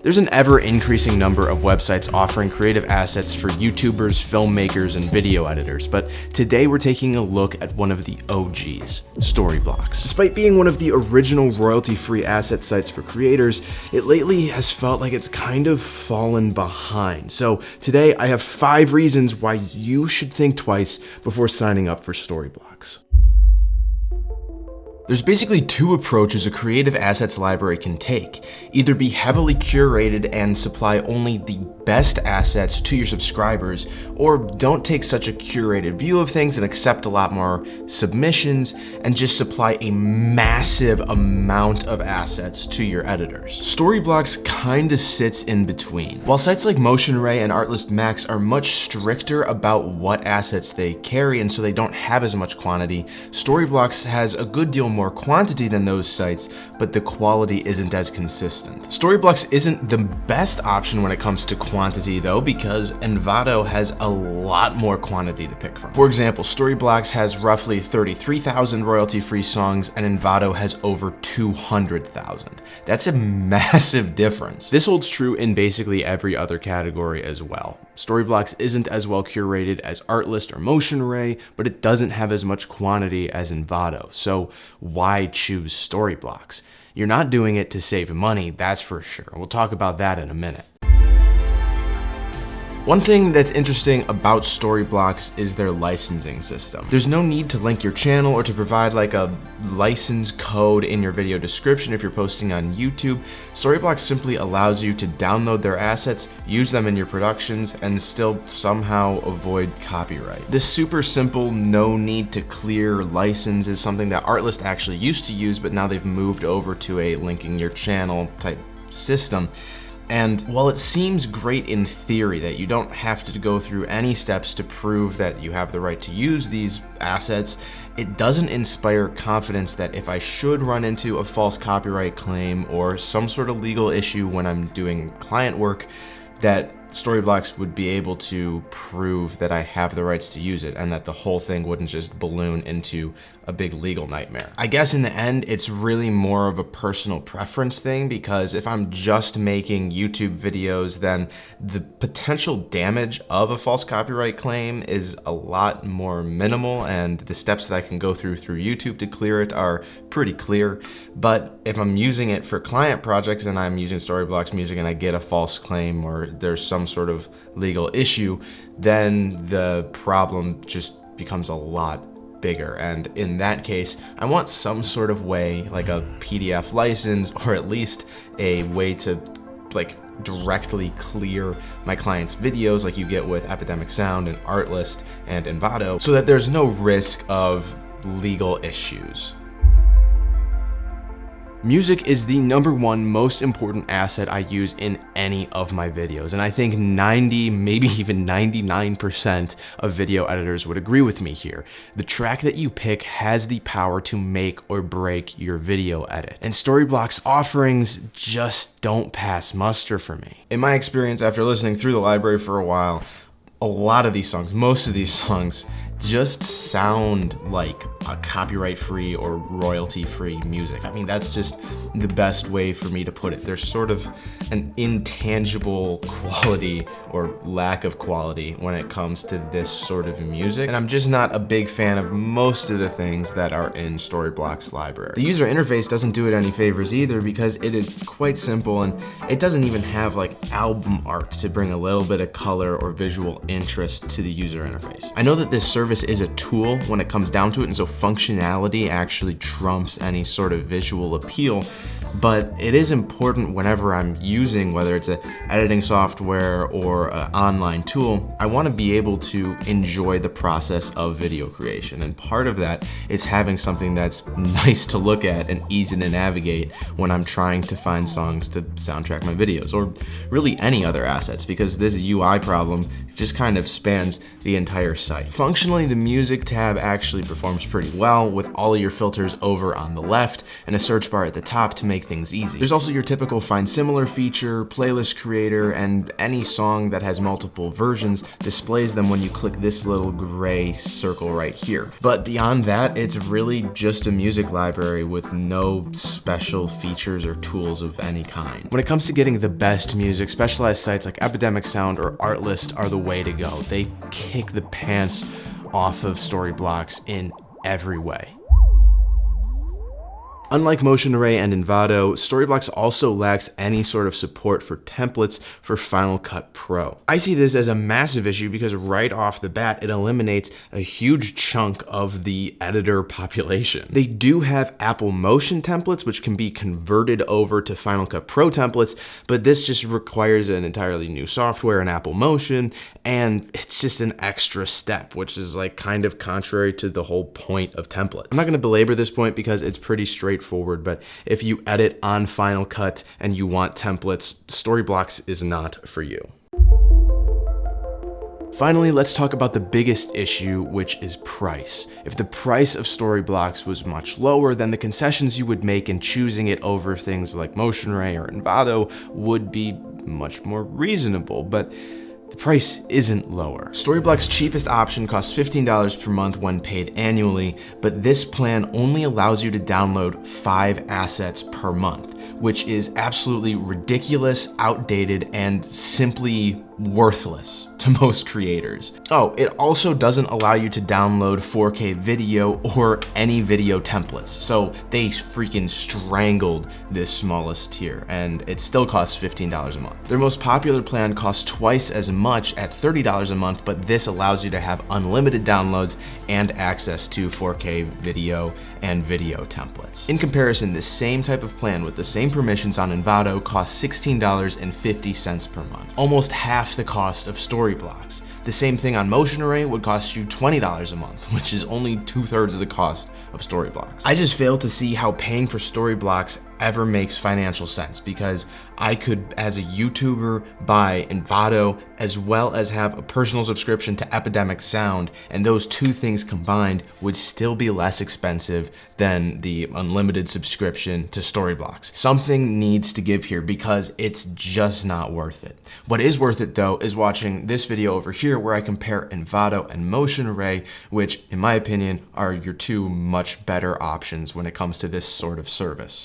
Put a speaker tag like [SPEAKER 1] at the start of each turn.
[SPEAKER 1] There's an ever-increasing number of websites offering creative assets for YouTubers, filmmakers, and video editors, but today we're taking a look at one of the OGs, Storyblocks. Despite being one of the original royalty-free asset sites for creators, it lately has felt like it's kind of fallen behind. So today I have 5 reasons why you should think twice before signing up for Storyblocks. There's basically 2 approaches a creative assets library can take. Either be heavily curated and supply only the best assets to your subscribers, or don't take such a curated view of things and accept a lot more submissions and just supply a massive amount of assets to your editors. Storyblocks kinda sits in between. While sites like MotionRay and Artlist Max are much stricter about what assets they carry and so they don't have as much quantity, Storyblocks has a good deal more quantity than those sites, but the quality isn't as consistent. Storyblocks isn't the best option when it comes to quantity though, because Envato has a lot more quantity to pick from. For example, Storyblocks has roughly 33,000 royalty-free songs and Envato has over 200,000. That's a massive difference. This holds true in basically every other category as well. Storyblocks isn't as well curated as Artlist or MotionRay, but it doesn't have as much quantity as Envato. So why choose Storyblocks? You're not doing it to save money, that's for sure. We'll talk about that in a minute. One thing that's interesting about Storyblocks is their licensing system. There's no need to link your channel or to provide like a license code in your video description if you're posting on YouTube. Storyblocks simply allows you to download their assets, use them in your productions, and still somehow avoid copyright. This super simple, no need to clear license is something that Artlist actually used to use, but now they've moved over to a linking your channel type system. And while it seems great in theory that you don't have to go through any steps to prove that you have the right to use these assets, it doesn't inspire confidence that if I should run into a false copyright claim or some sort of legal issue when I'm doing client work, that Storyblocks would be able to prove that I have the rights to use it and that the whole thing wouldn't just balloon into a big legal nightmare. I guess in the end, it's really more of a personal preference thing, because if I'm just making YouTube videos, then the potential damage of a false copyright claim is a lot more minimal, and the steps that I can go through YouTube to clear it are pretty clear. But if I'm using it for client projects and I'm using Storyblocks music and I get a false claim or there's some sort of legal issue, then the problem just becomes a lot bigger. And in that case, I want some sort of way, like a PDF license, or at least a way to like directly clear my clients' videos like you get with Epidemic Sound and Artlist and Envato, so that there's no risk of legal issues. Music is the #1 most important asset I use in any of my videos, and I think 90, maybe even 99% of video editors would agree with me here. The track that you pick has the power to make or break your video edit, and Storyblocks offerings just don't pass muster for me. In my experience, after listening through the library for a while, a lot of these songs, most of these songs, just sound like a copyright-free or royalty-free music. I mean, that's just the best way for me to put it. There's sort of an intangible quality or lack of quality when it comes to this sort of music, and I'm just not a big fan of most of the things that are in Storyblocks library. The user interface doesn't do it any favors either, because it is quite simple and it doesn't even have like album art to bring a little bit of color or visual interest to the user interface. I know that this service is a tool when it comes down to it, and so functionality actually trumps any sort of visual appeal, but it is important whenever I'm using, whether it's an editing software or an online tool, I want to be able to enjoy the process of video creation, and part of that is having something that's nice to look at and easy to navigate when I'm trying to find songs to soundtrack my videos, or really any other assets, because this UI problem just kind of spans the entire site. Functionally, Additionally, the music tab actually performs pretty well with all of your filters over on the left and a search bar at the top to make things easy. There's also your typical find similar feature, playlist creator, and any song that has multiple versions displays them when you click this little gray circle right here. But beyond that, it's really just a music library with no special features or tools of any kind. When it comes to getting the best music, specialized sites like Epidemic Sound or Artlist are the way to go. They kick the pants off of Storyblocks in every way. Unlike Motion Array and Envato, Storyblocks also lacks any sort of support for templates for Final Cut Pro. I see this as a massive issue because right off the bat, it eliminates a huge chunk of the editor population. They do have Apple Motion templates, which can be converted over to Final Cut Pro templates, but this just requires an entirely new software in Apple Motion, and it's just an extra step, which is like kind of contrary to the whole point of templates. I'm not gonna belabor this point because it's pretty straightforward, but if you edit on Final Cut and you want templates, Storyblocks is not for you. Finally, let's talk about the biggest issue, which is price. If the price of Storyblocks was much lower, then the concessions you would make in choosing it over things like Motion Array or Envato would be much more reasonable, but the price isn't lower. Storyblocks' cheapest option costs $15 per month when paid annually, but this plan only allows you to download 5 assets per month, which is absolutely ridiculous, outdated, and simply worthless to most creators. Oh, it also doesn't allow you to download 4K video or any video templates, so they freaking strangled this smallest tier, and it still costs $15 a month. Their most popular plan costs twice as much at $30 a month, but this allows you to have unlimited downloads and access to 4K video and video templates. In comparison, the same type of plan with the same permissions on Envato costs $16.50 per month, almost half the cost of Storyblocks. The same thing on Motion Array would cost you $20 a month, which is only 2/3 of the cost of Storyblocks. I just fail to see how paying for Storyblocks ever makes financial sense, because I could, as a YouTuber, buy Envato as well as have a personal subscription to Epidemic Sound, and those two things combined would still be less expensive than the unlimited subscription to Storyblocks. Something needs to give here because it's just not worth it. What is worth it though is watching this video over here where I compare Envato and Motion Array, which in my opinion are your two much better options when it comes to this sort of service.